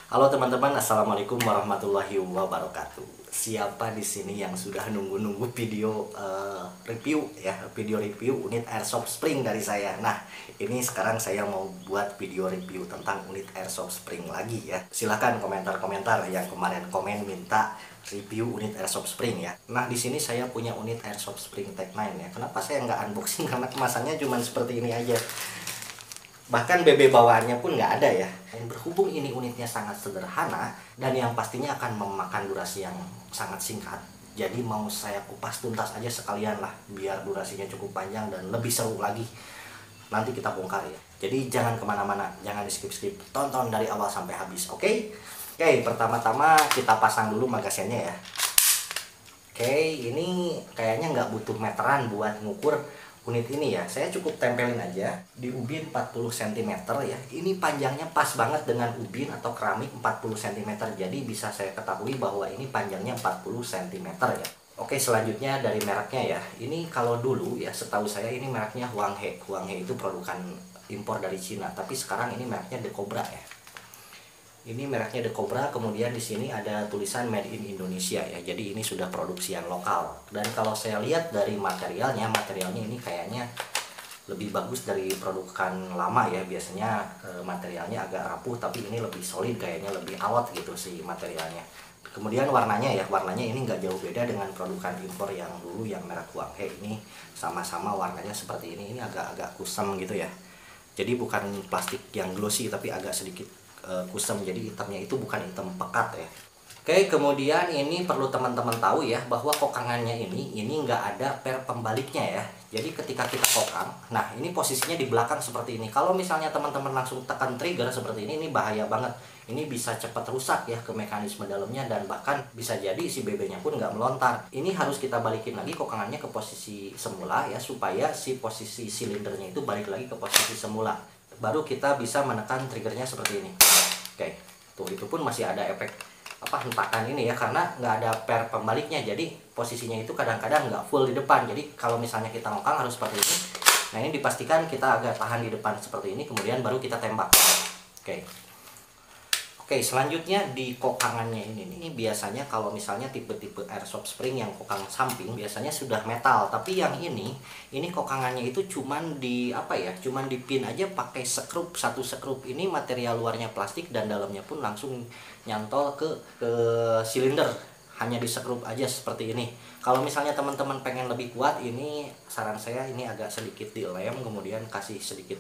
Halo teman-teman, assalamualaikum warahmatullahi wabarakatuh. Siapa di sini yang sudah nunggu-nunggu video review ya, video review unit airsoft spring dari saya. Nah, ini sekarang saya mau buat video review tentang unit airsoft spring lagi ya. Silahkan komentar-komentar yang kemarin komen minta review unit airsoft spring ya. Nah, di sini saya punya unit airsoft spring Tech 9 ya. Kenapa saya nggak unboxing? Karena kemasannya cuma seperti ini aja. Bahkan BB bawaannya pun nggak ada ya. Dan berhubung ini unitnya sangat sederhana dan yang pastinya akan memakan durasi yang sangat singkat, jadi mau saya kupas tuntas aja sekalian lah, biar durasinya cukup panjang dan lebih seru lagi. Nanti kita bongkar ya. Jadi jangan kemana-mana, jangan di skip-skip, tonton dari awal sampai habis, oke? Oke, pertama-tama kita pasang dulu magasennya ya. Oke, ini kayaknya nggak butuh meteran buat ngukur unit ini ya. Saya cukup tempelin aja di ubin 40 cm ya. Ini panjangnya pas banget dengan ubin atau keramik 40 cm. Jadi bisa saya ketahui bahwa ini panjangnya 40 cm ya. Oke, selanjutnya dari mereknya ya. Ini kalau dulu ya, setahu saya ini mereknya Huanghe. Huanghe itu produkan impor dari Cina, tapi sekarang ini mereknya The Cobra ya. Ini mereknya The Cobra, kemudian di sini ada tulisan Made in Indonesia ya. Jadi ini sudah produksian lokal. Dan kalau saya lihat dari materialnya ini kayaknya lebih bagus dari produkan lama ya. Biasanya materialnya agak rapuh, tapi ini lebih solid, kayaknya lebih awet gitu sih materialnya. Kemudian warnanya ya, warnanya ini nggak jauh beda dengan produkan impor yang dulu yang merek Huanghe. Ini sama-sama warnanya seperti ini. Ini agak-agak kusam gitu ya. Jadi bukan plastik yang glossy, tapi agak sedikit kusam, jadi hitamnya itu bukan hitam pekat ya. Oke, kemudian ini perlu teman-teman tahu ya, bahwa kokangannya ini nggak ada per pembaliknya ya. Jadi ketika kita kokang, nah ini posisinya di belakang seperti ini. Kalau misalnya teman-teman langsung tekan trigger seperti ini bahaya banget. Ini bisa cepat rusak ya ke mekanisme dalamnya, dan bahkan bisa jadi si BB-nya pun nggak melontar. Ini harus kita balikin lagi kokangannya ke posisi semula ya, supaya si posisi silindernya itu balik lagi ke posisi semula. Baru kita bisa menekan triggernya seperti ini. Oke, tuh itu pun masih ada efek hentakan ini ya, karena nggak ada per pembaliknya. Jadi posisinya itu kadang-kadang nggak full di depan. Jadi kalau misalnya kita ngokang harus seperti ini. Nah, ini dipastikan kita agak tahan di depan seperti ini, kemudian baru kita tembak. Oke. Oke, selanjutnya di kokangannya ini biasanya kalau misalnya tipe-tipe airsoft spring yang kokang samping biasanya sudah metal, tapi yang ini kokangannya itu cuman di cuman dipin aja pakai sekrup, satu sekrup. Ini material luarnya plastik dan dalamnya pun langsung nyantol ke silinder. Hanya di sekrup aja seperti ini. Kalau misalnya teman-teman pengen lebih kuat, ini saran saya ini agak sedikit dilem, kemudian kasih sedikit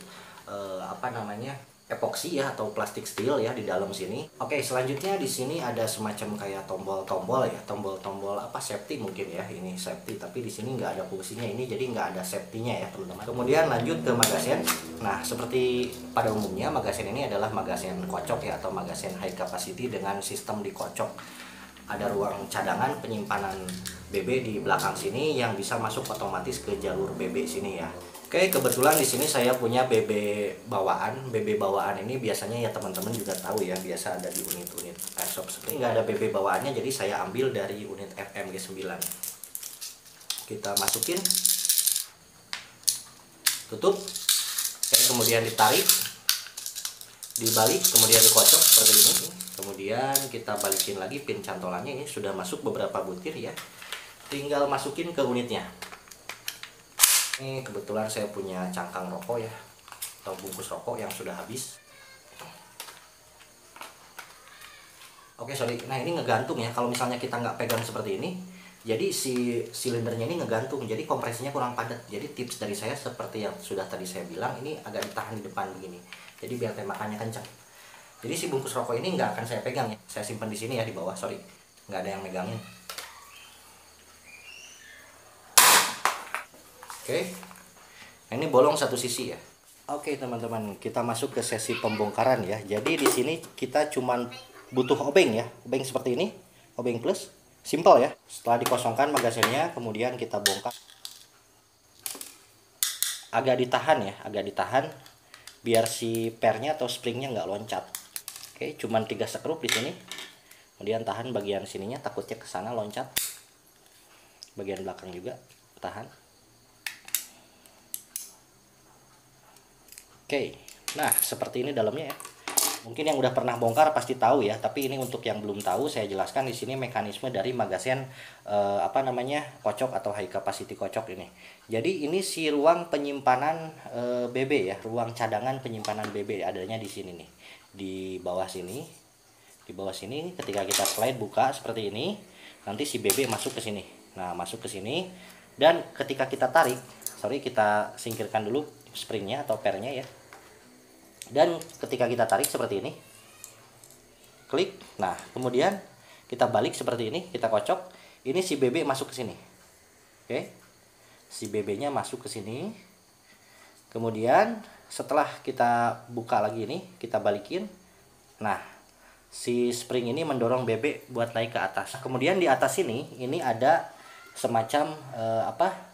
epoksi ya, atau plastik steel ya di dalam sini. Oke, selanjutnya di sini ada semacam kayak tombol-tombol ya, tombol-tombol safety mungkin ya. Ini safety, tapi di sini nggak ada fungsinya ini, jadi nggak ada safety-nya ya teman-teman. Kemudian lanjut ke magasen. Nah, seperti pada umumnya magasen ini adalah magasen kocok ya, atau magasen high capacity dengan sistem dikocok. Ada ruang cadangan penyimpanan BB di belakang sini yang bisa masuk otomatis ke jalur BB sini ya. Oke, kebetulan di sini saya punya BB bawaan. BB bawaan ini biasanya ya teman-teman juga tahu ya, biasa ada di unit-unit airsoft spring. Nggak ada BB bawaannya, jadi saya ambil dari unit FMG 9. Kita masukin, tutup, kemudian ditarik, dibalik, kemudian dikocok seperti ini. Kemudian kita balikin lagi pin cantolannya, ini sudah masuk beberapa butir ya. Tinggal masukin ke unitnya. Ini kebetulan saya punya cangkang rokok ya, atau bungkus rokok yang sudah habis. Oke, sorry. Nah, ini ngegantung ya. Kalau misalnya kita nggak pegang seperti ini, jadi si silindernya ini ngegantung. Jadi kompresinya kurang padat. Jadi tips dari saya seperti yang sudah tadi saya bilang, ini agak ditahan di depan begini. Jadi biar tembakannya kencang. Jadi si bungkus rokok ini nggak akan saya pegang ya. Saya simpan di sini ya, di bawah. Sorry, nggak ada yang megangin. Oke, nah, ini bolong satu sisi ya. Oke teman-teman, kita masuk ke sesi pembongkaran ya. Jadi di sini kita cuman butuh obeng ya, obeng seperti ini, obeng plus, simple ya. Setelah dikosongkan magasinnya, kemudian kita bongkar. Agak ditahan ya, agak ditahan, biar si pernya atau springnya nggak loncat. Oke, cuman 3 sekrup di sini. Kemudian tahan bagian sininya, takutnya ke sana loncat. Bagian belakang juga tahan. Oke, nah seperti ini dalamnya ya. Mungkin yang udah pernah bongkar pasti tahu ya, tapi ini untuk yang belum tahu saya jelaskan di sini mekanisme dari magazen kocok atau high capacity kocok ini. Jadi ini si ruang penyimpanan BB ya, ruang cadangan penyimpanan BB adanya di sini nih. Di bawah sini. Di bawah sini ketika kita slide buka seperti ini, nanti si BB masuk ke sini. Nah, masuk ke sini dan ketika kita tarik, kita singkirkan dulu springnya atau pernya ya. Dan ketika kita tarik seperti ini, klik, nah kemudian kita balik seperti ini, kita kocok, ini si BB masuk ke sini. Oke, si BB-nya masuk ke sini. Kemudian setelah kita buka lagi ini, kita balikin, nah si spring ini mendorong BB buat naik ke atas. Kemudian di atas ini ada semacam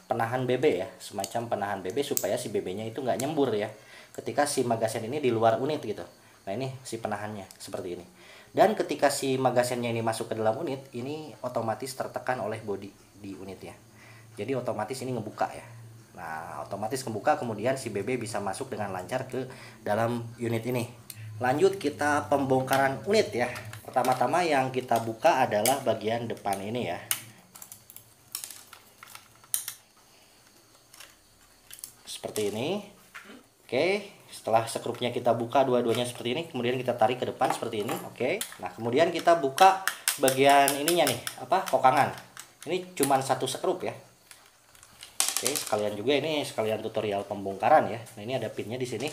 penahan BB ya, semacam penahan BB supaya si BB-nya itu nggak nyembur ya ketika si magazen ini di luar unit gitu. Nah ini si penahannya seperti ini. Dan ketika si magazennya ini masuk ke dalam unit, ini otomatis tertekan oleh bodi di unit ya. Jadi otomatis ini ngebuka ya. Nah otomatis ngebuka, kemudian si BB bisa masuk dengan lancar ke dalam unit ini. Lanjut kita pembongkaran unit ya. Pertama-tama yang kita buka adalah bagian depan ini ya. Seperti ini. Oke, setelah sekrupnya kita buka dua-duanya seperti ini, kemudian kita tarik ke depan seperti ini. Oke, nah kemudian kita buka bagian ininya nih, kokangan. Ini cuma satu sekrup ya. Oke, sekalian juga ini sekalian tutorial pembongkaran ya. Nah ini ada pinnya di sini.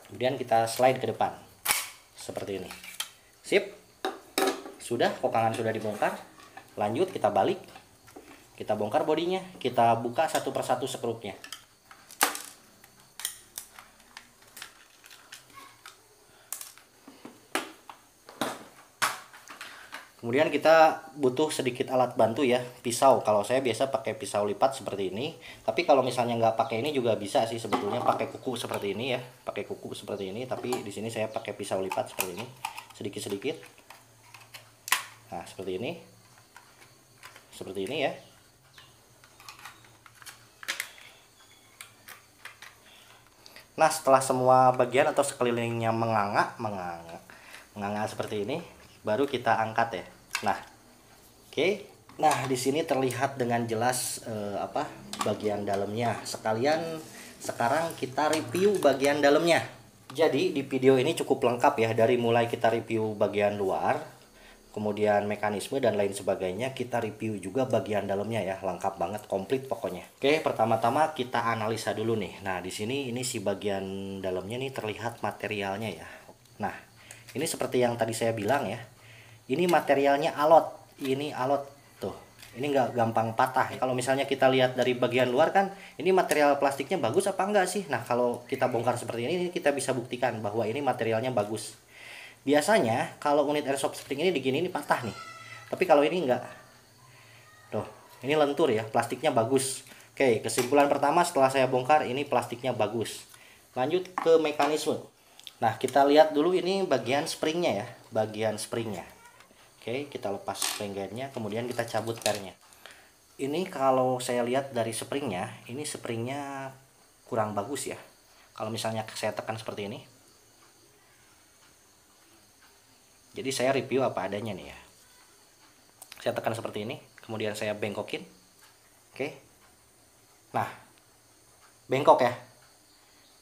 Kemudian kita slide ke depan seperti ini. Sip, sudah, kokangan sudah dibongkar. Lanjut kita balik, kita bongkar bodinya, kita buka satu persatu sekrupnya. Kemudian kita butuh sedikit alat bantu ya, pisau. Kalau saya biasa pakai pisau lipat seperti ini. Tapi kalau misalnya nggak pakai ini juga bisa sih sebetulnya, pakai kuku seperti ini ya, pakai kuku seperti ini. Tapi di sini saya pakai pisau lipat seperti ini, sedikit-sedikit. Nah seperti ini ya. Nah setelah semua bagian atau sekelilingnya menganga seperti ini, baru kita angkat ya. Nah, oke. Nah, di sini terlihat dengan jelas bagian dalamnya. Sekalian sekarang kita review bagian dalamnya. Jadi di video ini cukup lengkap ya, dari mulai kita review bagian luar, kemudian mekanisme dan lain sebagainya, kita review juga bagian dalamnya ya, lengkap banget, komplit pokoknya. Oke, pertama-tama kita analisa dulu nih. Nah, di sini ini si bagian dalamnya nih terlihat materialnya ya. Nah, ini seperti yang tadi saya bilang ya. Ini materialnya alot, ini alot tuh, ini nggak gampang patah. Kalau misalnya kita lihat dari bagian luar kan, ini material plastiknya bagus apa enggak sih? Nah kalau kita bongkar seperti ini, kita bisa buktikan bahwa ini materialnya bagus. Biasanya kalau unit airsoft spring ini begini, ini patah nih. Tapi kalau ini enggak, tuh, ini lentur ya, plastiknya bagus. Oke, kesimpulan pertama setelah saya bongkar, ini plastiknya bagus. Lanjut ke mekanisme. Nah kita lihat dulu ini bagian springnya ya, bagian springnya. Oke, kita lepas spring guide-nya, kemudian kita cabut pernya. Ini kalau saya lihat dari springnya, ini springnya kurang bagus ya. Kalau misalnya saya tekan seperti ini. Jadi saya review apa adanya nih ya. Saya tekan seperti ini, kemudian saya bengkokin. Oke. Nah, bengkok ya.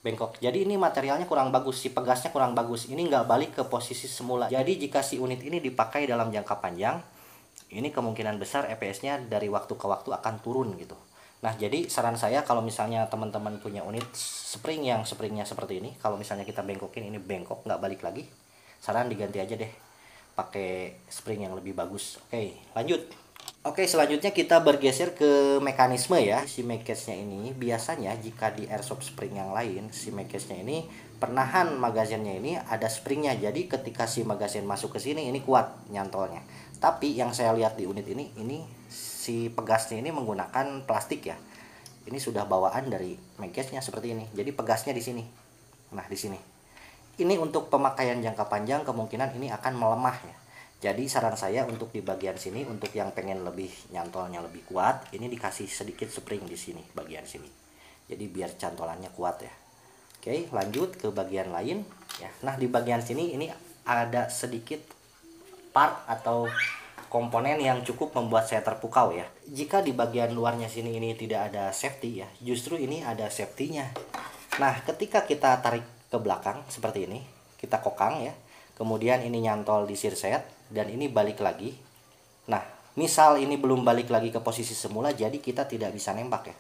Bengkok. Jadi ini materialnya kurang bagus, si pegasnya kurang bagus. Ini nggak balik ke posisi semula. Jadi jika si unit ini dipakai dalam jangka panjang, ini kemungkinan besar EPS-nya dari waktu ke waktu akan turun gitu. Nah, jadi saran saya kalau misalnya teman-teman punya unit spring yang springnya seperti ini, kalau misalnya kita bengkokin ini bengkok nggak balik lagi, saran diganti aja deh pakai spring yang lebih bagus. Oke, lanjut. Oke, selanjutnya kita bergeser ke mekanisme ya. Si magaznya ini biasanya jika di airsoft spring yang lain, si magaznya ini penahan magazinnya ini ada springnya. Jadi ketika si magazin masuk ke sini ini kuat nyantolnya. Tapi yang saya lihat di unit ini si pegasnya ini menggunakan plastik ya. Ini sudah bawaan dari magaznya seperti ini. Jadi pegasnya di sini. Nah, di sini. Ini untuk pemakaian jangka panjang kemungkinan ini akan melemah ya. Jadi saran saya untuk di bagian sini, untuk yang pengen lebih nyantolnya lebih kuat, ini dikasih sedikit spring di sini, bagian sini. Jadi biar cantolannya kuat ya. Oke, lanjut ke bagian lain ya. Nah, di bagian sini ini ada sedikit part atau komponen yang cukup membuat saya terpukau ya. Jika di bagian luarnya sini ini tidak ada safety ya, justru ini ada safety-nya. Nah, ketika kita tarik ke belakang seperti ini, kita kokang ya. Kemudian ini nyantol di sirset dan ini balik lagi. Nah, misal ini belum balik lagi ke posisi semula, jadi kita tidak bisa nembak ya.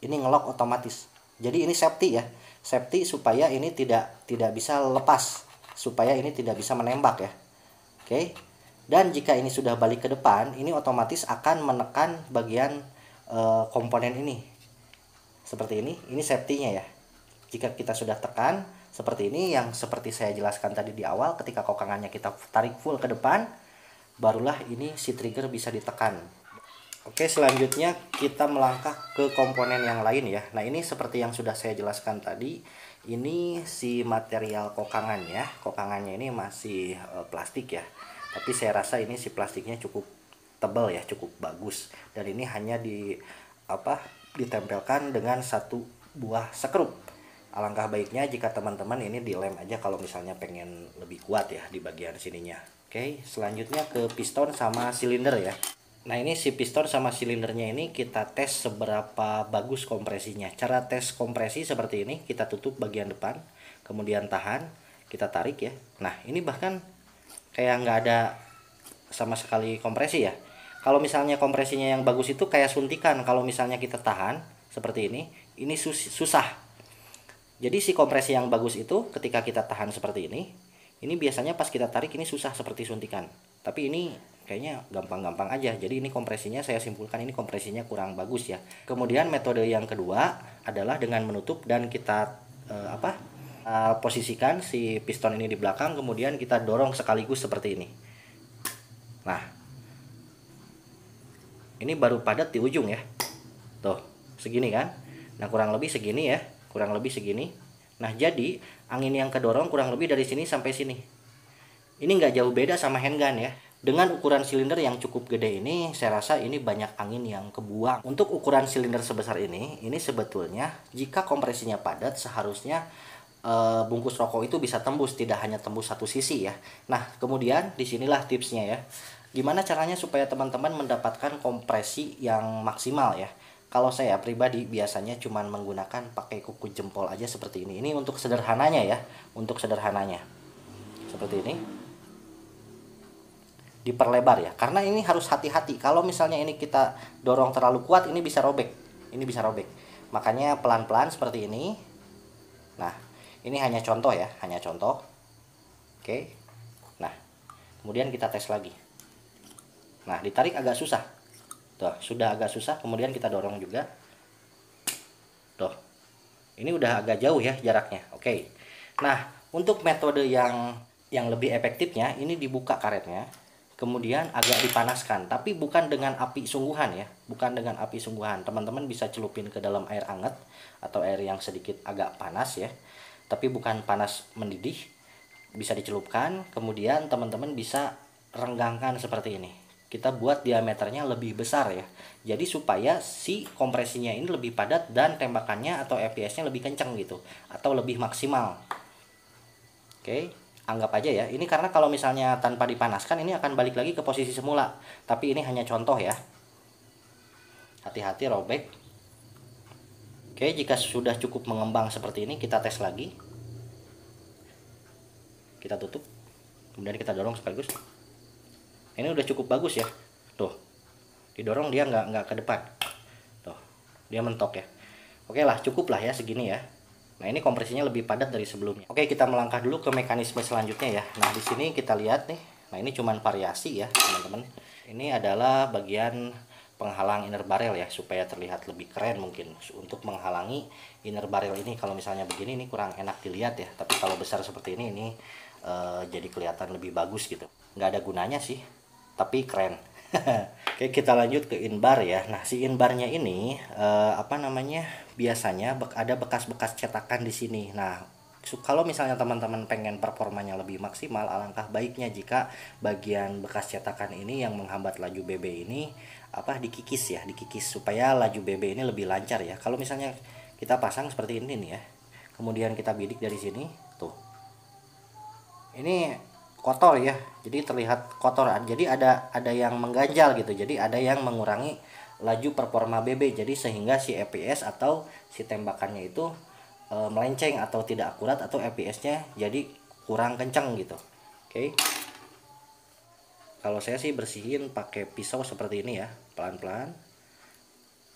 Ini ngelok otomatis. Jadi ini safety ya. Safety supaya ini tidak bisa lepas, supaya ini tidak bisa menembak ya. Oke. Dan jika ini sudah balik ke depan, ini otomatis akan menekan bagian komponen ini. Seperti ini safety-nya ya. Jika kita sudah tekan seperti ini, yang seperti saya jelaskan tadi di awal, ketika kokangannya kita tarik full ke depan, barulah ini si trigger bisa ditekan. Oke, selanjutnya kita melangkah ke komponen yang lain ya. Nah, ini seperti yang sudah saya jelaskan tadi, ini si material kokangannya. Kokangannya ini masih plastik ya. Tapi saya rasa ini si plastiknya cukup tebal ya, cukup bagus. Dan ini hanya ditempelkan dengan satu buah sekrup. Alangkah baiknya jika teman-teman ini dilem aja kalau misalnya pengen lebih kuat ya di bagian sininya. Oke, selanjutnya ke piston sama silinder ya. Nah, ini si piston sama silindernya ini kita tes seberapa bagus kompresinya. Cara tes kompresi seperti ini, kita tutup bagian depan, kemudian tahan, kita tarik ya. Nah, ini bahkan kayak nggak ada sama sekali kompresi ya. Kalau misalnya kompresinya yang bagus itu kayak suntikan, kalau misalnya kita tahan seperti ini susah. Jadi si kompresi yang bagus itu ketika kita tahan seperti ini biasanya pas kita tarik ini susah seperti suntikan. Tapi ini kayaknya gampang-gampang aja. Jadi ini kompresinya, saya simpulkan ini kompresinya kurang bagus ya. Kemudian metode yang kedua adalah dengan menutup dan kita posisikan si piston ini di belakang, kemudian kita dorong sekaligus seperti ini. Nah, ini baru padat di ujung ya. Tuh, segini kan. Nah, kurang lebih segini ya, kurang lebih segini. Nah, jadi angin yang kedorong kurang lebih dari sini sampai sini. Ini nggak jauh beda sama handgun ya. Dengan ukuran silinder yang cukup gede ini, saya rasa ini banyak angin yang kebuang. Untuk ukuran silinder sebesar ini sebetulnya jika kompresinya padat seharusnya bungkus rokok itu bisa tembus, tidak hanya tembus satu sisi ya. Nah, kemudian disinilah tipsnya ya. Gimana caranya supaya teman-teman mendapatkan kompresi yang maksimal ya. Kalau saya pribadi biasanya cuman menggunakan pakai kuku jempol aja seperti ini. Ini untuk sederhananya ya, untuk sederhananya. Seperti ini. Diperlebar ya, karena ini harus hati-hati. Kalau misalnya ini kita dorong terlalu kuat, ini bisa robek. Ini bisa robek. Makanya pelan-pelan seperti ini. Nah, ini hanya contoh ya, hanya contoh. Oke. Nah, kemudian kita tes lagi. Nah, ditarik agak susah. Tuh, sudah agak susah, kemudian kita dorong juga. Tuh. Ini udah agak jauh ya jaraknya. Oke. Nah, untuk metode yang lebih efektifnya, ini dibuka karetnya. Kemudian agak dipanaskan, tapi bukan dengan api sungguhan ya, bukan dengan api sungguhan. Teman-teman bisa celupin ke dalam air hangat atau air yang sedikit agak panas ya, tapi bukan panas mendidih. Bisa dicelupkan, kemudian teman-teman bisa renggangkan seperti ini. Kita buat diameternya lebih besar ya, jadi supaya si kompresinya ini lebih padat dan tembakannya atau FPS-nya lebih kencang gitu, atau lebih maksimal. Oke. Anggap aja ya, ini karena kalau misalnya tanpa dipanaskan ini akan balik lagi ke posisi semula. Tapi ini hanya contoh ya. Hati-hati robek. Oke, jika sudah cukup mengembang seperti ini, kita tes lagi. Kita tutup. Kemudian kita dorong sekaligus. Ini udah cukup bagus ya. Tuh. Didorong dia nggak ke depan. Tuh. Dia mentok ya. Oke lah, cukup lah ya segini ya. Nah, ini kompresinya lebih padat dari sebelumnya. Oke, kita melangkah dulu ke mekanisme selanjutnya ya. Nah, di sini kita lihat nih. Nah, ini cuman variasi ya, teman-teman. Ini adalah bagian penghalang inner barrel ya, supaya terlihat lebih keren mungkin. Untuk menghalangi inner barrel ini, kalau misalnya begini ini kurang enak dilihat ya. Tapi kalau besar seperti ini jadi kelihatan lebih bagus gitu. Nggak ada gunanya sih, tapi keren. Oke, kita lanjut ke inbar ya. Nah, si inbarnya ini biasanya ada bekas-bekas cetakan di sini. Nah, kalau misalnya teman-teman pengen performanya lebih maksimal, alangkah baiknya jika bagian bekas cetakan ini yang menghambat laju BB ini dikikis ya, dikikis supaya laju BB ini lebih lancar ya. Kalau misalnya kita pasang seperti ini nih ya, kemudian kita bidik dari sini tuh. Ini kotor ya, jadi terlihat kotor, jadi ada yang mengganjal gitu, jadi ada yang mengurangi laju performa BB, jadi sehingga si FPS atau si tembakannya itu melenceng atau tidak akurat, atau FPS-nya jadi kurang kencang gitu. Oke. Kalau saya sih bersihin pakai pisau seperti ini ya, pelan-pelan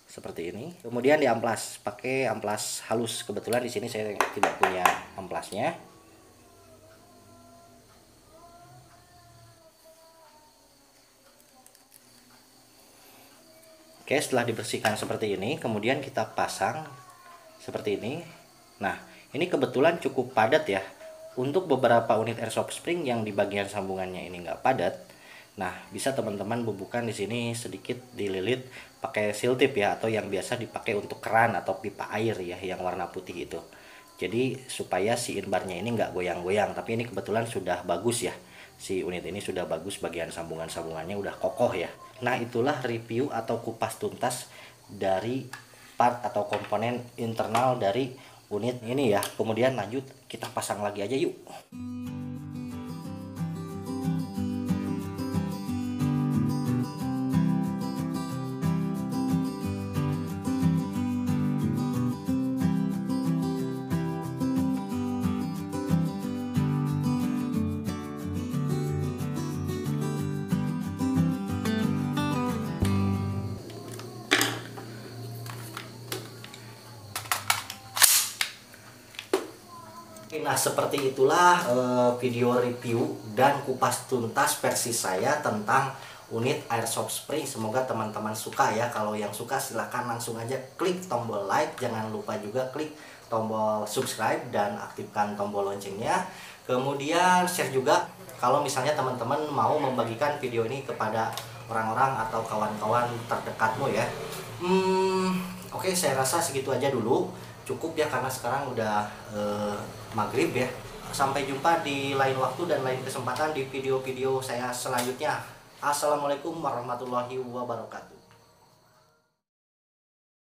seperti ini. Kemudian diamplas pakai amplas halus. Kebetulan di sini saya tidak punya amplasnya. Oke, setelah dibersihkan seperti ini, kemudian kita pasang seperti ini. Nah, ini kebetulan cukup padat ya. Untuk beberapa unit airsoft spring yang di bagian sambungannya ini nggak padat, nah bisa teman-teman bubukan di sini sedikit dililit pakai seal tip ya, atau yang biasa dipakai untuk keran atau pipa air ya, yang warna putih itu. Jadi supaya si inbarnya ini nggak goyang-goyang. Tapi ini kebetulan sudah bagus ya. Si unit ini sudah bagus, bagian sambungan-sambungannya udah kokoh ya. Nah, itulah review atau kupas tuntas dari part atau komponen internal dari unit ini ya. Kemudian lanjut kita pasang lagi aja yuk. Nah, seperti itulah video review dan kupas tuntas versi saya tentang unit airsoft spring. Semoga teman-teman suka ya. Kalau yang suka silahkan langsung aja klik tombol like, jangan lupa juga klik tombol subscribe dan aktifkan tombol loncengnya. Kemudian share juga kalau misalnya teman-teman mau membagikan video ini kepada orang-orang atau kawan-kawan terdekatmu ya. Oke, saya rasa segitu aja dulu. Cukup ya, karena sekarang udah maghrib ya. Sampai jumpa di lain waktu dan lain kesempatan di video-video saya selanjutnya. Assalamualaikum warahmatullahi wabarakatuh.